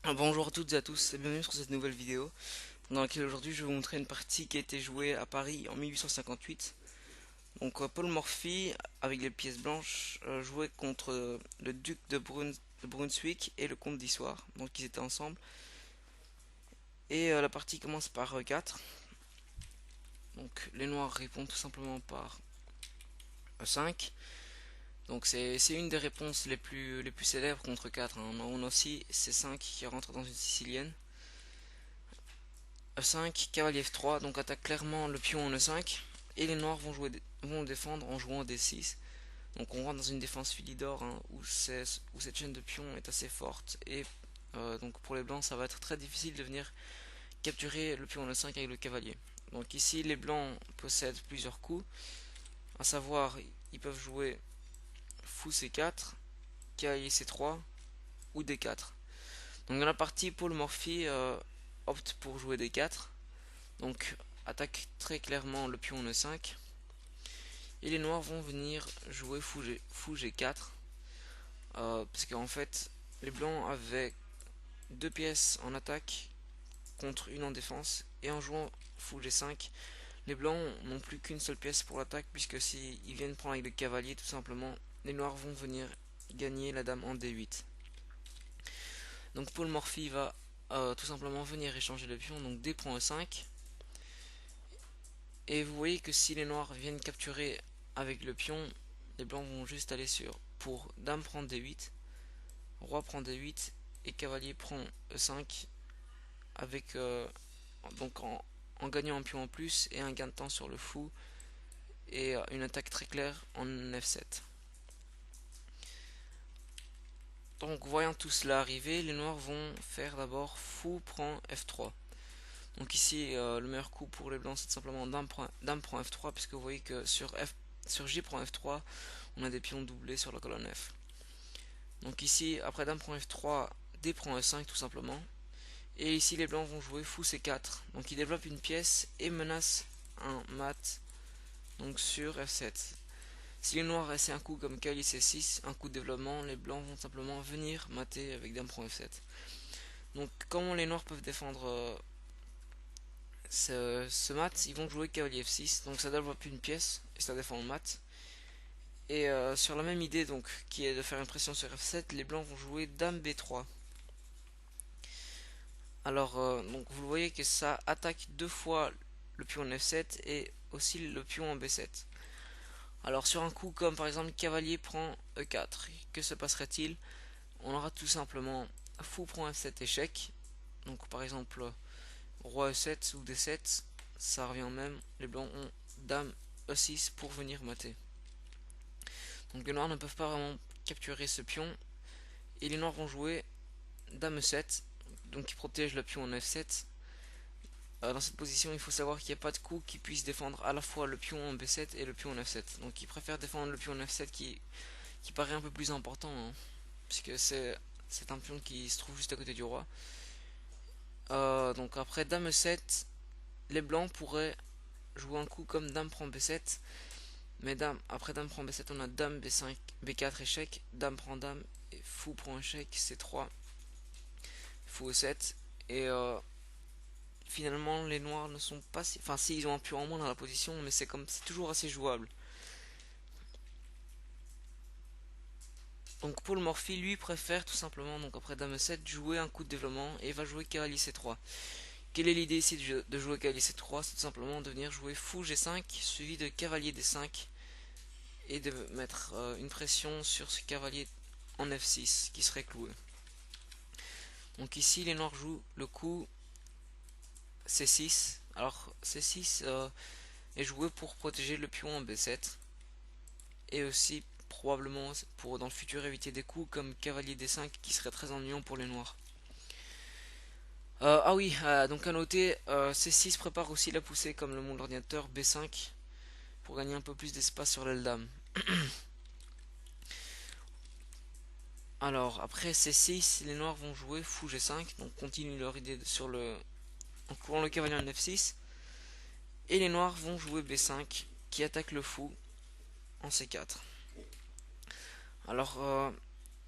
Bonjour à toutes et à tous et bienvenue sur cette nouvelle vidéo dans laquelle aujourd'hui je vais vous montrer une partie qui a été jouée à Paris en 1858. Donc Paul Morphy avec les pièces blanches jouait contre le duc de Brunswick et le comte d'Issoire. Donc ils étaient ensemble et la partie commence par 4. Donc les noirs répondent tout simplement par 5. Donc c'est une des réponses les plus célèbres contre 4. On a aussi C5 qui rentre dans une sicilienne. E5, cavalier F3, donc attaque clairement le pion en E5. Et les noirs vont défendre en jouant D6. Donc on rentre dans une défense Philidor où cette chaîne de pions est assez forte. Et donc pour les blancs, ça va être très difficile de venir capturer le pion en E5 avec le cavalier. Donc ici, les blancs possèdent plusieurs coups. À savoir, ils peuvent jouer fou C4, cavalier C3 ou D4. Donc dans la partie, Paul Morphy opte pour jouer D4. Donc attaque très clairement le pion E5. Et les noirs vont venir jouer fou G4. Parce qu'en fait, les blancs avaient deux pièces en attaque contre une en défense. Et en jouant fou G5, les blancs n'ont plus qu'une seule pièce pour l'attaque. Puisque s'ils viennent prendre avec le cavalier, tout simplement, les noirs vont venir gagner la dame en D8. Donc Paul Morphy va tout simplement venir échanger le pion. Donc D prend E5. Et vous voyez que si les noirs viennent capturer avec le pion, les blancs vont juste aller sur pour dame prend D8, roi prend D8 et cavalier prend E5 avec donc en gagnant un pion en plus et un gain de temps sur le fou et une attaque très claire en F7. Donc voyant tout cela arriver, les noirs vont faire d'abord fou prend F3. Donc ici le meilleur coup pour les blancs c'est simplement dame prend F3 puisque vous voyez que sur J prend F3 on a des pions doublés sur la colonne F. Donc ici après dame prend F3, D prend E5 tout simplement. Et ici les blancs vont jouer fou C4. Donc ils développent une pièce et menacent un mat donc sur F7. Si les noirs essaient un coup comme cavalier C6, un coup de développement, les blancs vont simplement venir mater avec dame prend F7. Donc comment les noirs peuvent défendre ce mat? Ils vont jouer cavalier F6, donc ça développe une pièce et ça défend le mat. Et sur la même idée donc qui est de faire une pression sur F7, les blancs vont jouer dame B3. Alors donc vous voyez que ça attaque deux fois le pion en F7 et aussi le pion en B7. Alors sur un coup comme par exemple cavalier prend E4, que se passerait-il? On aura tout simplement fou prend F7 échec. Donc par exemple roi E7 ou D7, ça revient au même. Les blancs ont dame E6 pour venir mater. Donc les noirs ne peuvent pas vraiment capturer ce pion. Et les noirs vont jouer dame E7, donc qui protège le pion en F7. Dans cette position, il faut savoir qu'il n'y a pas de coup qui puisse défendre à la fois le pion en B7 et le pion en F7. Donc il préfère défendre le pion en F7 qui paraît un peu plus important, puisque c'est un pion qui se trouve juste à côté du roi. Donc après dame E7, les blancs pourraient jouer un coup comme dame prend B7. Mais après dame prend B7, on a dame B5, B4 échec, dame prend dame, et fou prend échec, C3, fou E7. Et finalement, les noirs ne sont pas si. Enfin, si, ils ont un pion en moins dans la position, mais c'est toujours assez jouable. Donc Paul Morphy, lui, préfère tout simplement, donc après dame E7, jouer un coup de développement et va jouer cavalier C3. Quelle est l'idée ici de jouer cavalier C3? C'est tout simplement de venir jouer fou G5 suivi de cavalier D5 et de mettre une pression sur ce cavalier en F6 qui serait cloué. Donc ici, les noirs jouent le coup C6. Alors C6 est joué pour protéger le pion en B7 et aussi probablement pour dans le futur éviter des coups comme cavalier D5 qui serait très ennuyant pour les noirs. Ah oui, donc à noter, C6 prépare aussi la poussée comme le montre l'ordinateur B5 pour gagner un peu plus d'espace sur l'aile dame. Alors après C6, les noirs vont jouer fou G5, donc continuent leur idée sur en courant le cavalier en F6. Et les noirs vont jouer B5 qui attaque le fou en C4. Alors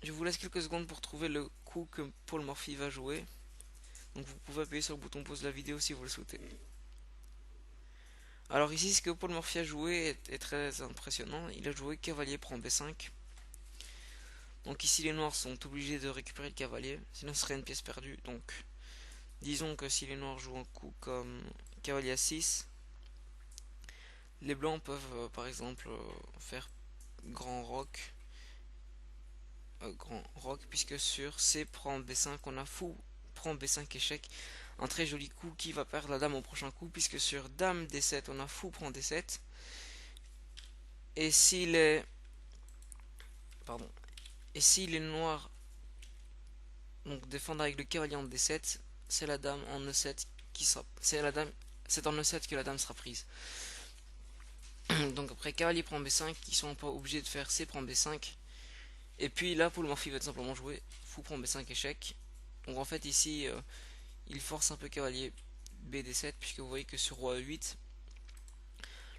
je vous laisse quelques secondes pour trouver le coup que Paul Morphy va jouer. Donc vous pouvez appuyer sur le bouton pause de la vidéo si vous le souhaitez. Alors ici, ce que Paul Morphy a joué est très impressionnant. Il a joué cavalier prend b5. Donc ici les noirs sont obligés de récupérer le cavalier, sinon ce serait une pièce perdue. Donc disons que si les noirs jouent un coup comme cavalier à 6, les blancs peuvent par exemple faire grand roc, puisque sur C prend b5 on a fou prend b5 échec, un très joli coup qui va perdre la dame au prochain coup, puisque sur dame d7 on a fou prend d7. Et si les noirs donc défendent avec le cavalier en d7, c'est la dame en e7 qui sera, c'est en e7 que la dame sera prise. Donc après cavalier prend b5, ils sont pas obligés de faire c prend b5. Et puis là Paul Morphy va tout simplement jouer fou prend b5 échec. Donc en fait ici il force un peu cavalier bd7, puisque vous voyez que sur roi e8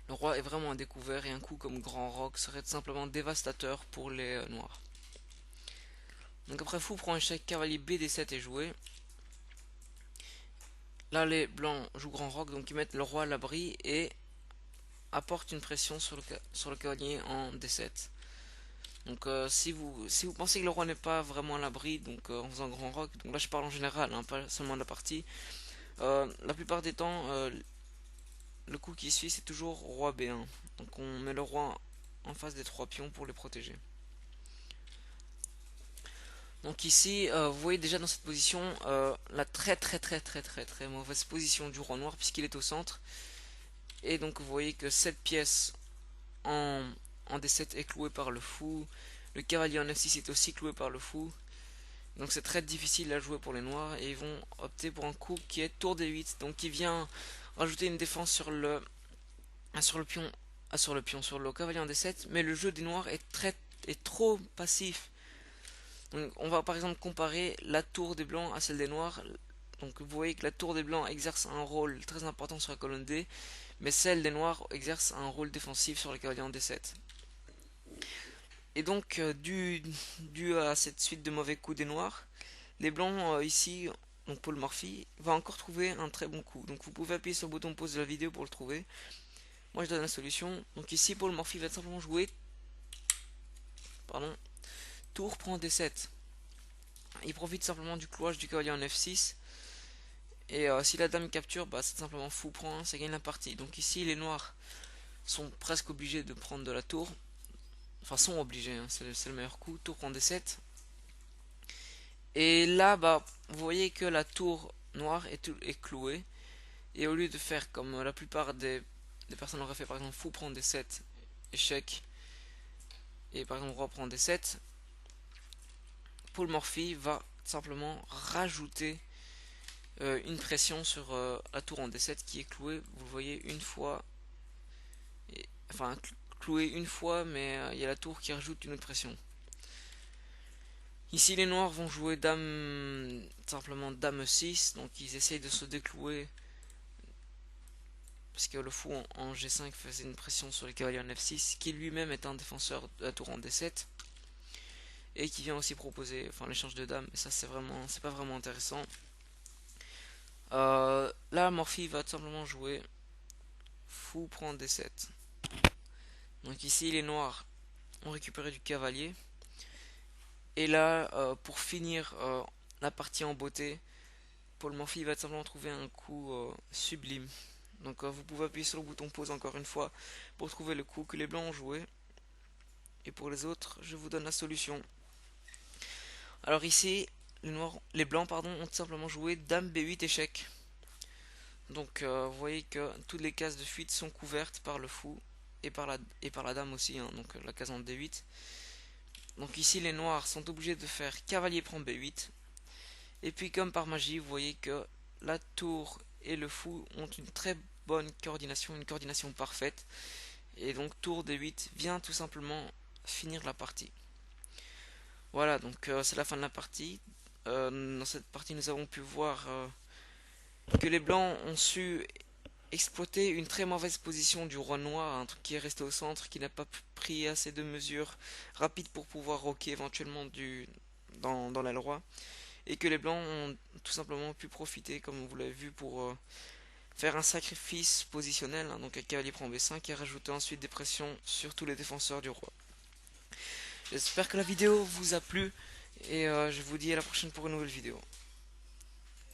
le roi est vraiment à découvert, et un coup comme grand roc serait tout simplement dévastateur pour les noirs. Donc après fou prend échec, cavalier bd7 est joué. Là les blancs jouent grand roc, donc ils mettent le roi à l'abri et apportent une pression sur le cavalier en d7. Donc si vous pensez que le roi n'est pas vraiment à l'abri, donc en faisant grand roc, donc là je parle en général, hein, pas seulement de la partie, la plupart des temps le coup qui suit c'est toujours roi b1. Donc on met le roi en face des trois pions pour les protéger. Donc ici vous voyez déjà dans cette position la très mauvaise position du roi noir, puisqu'il est au centre. Et donc vous voyez que cette pièce en d7 est clouée par le fou. Le cavalier en f6 est aussi cloué par le fou. Donc c'est très difficile à jouer pour les noirs, et ils vont opter pour un coup qui est tour d8, donc qui vient rajouter une défense sur le cavalier en d7, mais le jeu des noirs est trop passif. Donc on va par exemple comparer la tour des blancs à celle des noirs. Donc vous voyez que la tour des blancs exerce un rôle très important sur la colonne D, mais celle des noirs exerce un rôle défensif sur le cavalier en d7. Et donc dû à cette suite de mauvais coups des noirs, les blancs ici, donc Paul Morphy, va encore trouver un très bon coup. Donc vous pouvez appuyer sur le bouton pause de la vidéo pour le trouver. Moi je donne la solution. Donc ici Paul Morphy va simplement jouer tour prend d7. Il profite simplement du clouage du cavalier en f6. Et si la dame capture, bah, c'est simplement fou prend 1, ça gagne la partie. Donc ici les noirs sont presque obligés de prendre de la tour. Enfin sont obligés, hein, c'est le meilleur coup. Tour prend d7. Et là, bah, vous voyez que la tour noire est clouée. Et au lieu de faire comme la plupart des personnes auraient fait, par exemple fou prend d7, échec, et par exemple roi prend d7, Paul Morphy va simplement rajouter une pression sur la tour en d7 qui est clouée, vous le voyez, une fois, enfin clouée une fois, mais il y a la tour qui rajoute une autre pression. Ici les noirs vont jouer dame, simplement dame 6, donc ils essayent de se déclouer, parce que le fou en g5 faisait une pression sur le cavalier en f6, qui lui-même est un défenseur de la tour en d7, et qui vient aussi proposer l'échange de dames, et ça c'est pas vraiment intéressant. Là Morphy va tout simplement jouer fou prend d7. Donc ici les noirs ont récupéré du cavalier, et là pour finir la partie en beauté, Paul Morphy va tout simplement trouver un coup sublime. Donc vous pouvez appuyer sur le bouton pause encore une fois pour trouver le coup que les blancs ont joué, et pour les autres je vous donne la solution. Alors ici les blancs ont tout simplement joué dame b8 échec. Donc vous voyez que toutes les cases de fuite sont couvertes par le fou et par la dame aussi, hein, donc la case en d8. Donc ici les noirs sont obligés de faire cavalier prend b8. Et puis comme par magie, vous voyez que la tour et le fou ont une très bonne coordination, une coordination parfaite. Et donc tour d8 vient tout simplement finir la partie. Voilà, donc c'est la fin de la partie. Dans cette partie nous avons pu voir que les blancs ont su exploiter une très mauvaise position du roi noir, un truc qui est resté au centre, qui n'a pas pris assez de mesures rapides pour pouvoir roquer éventuellement dans l'aile roi. et que les blancs ont tout simplement pu profiter, comme vous l'avez vu, pour faire un sacrifice positionnel, hein, donc un cavalier prend B5 et rajouter ensuite des pressions sur tous les défenseurs du roi. J'espère que la vidéo vous a plu et je vous dis à la prochaine pour une nouvelle vidéo.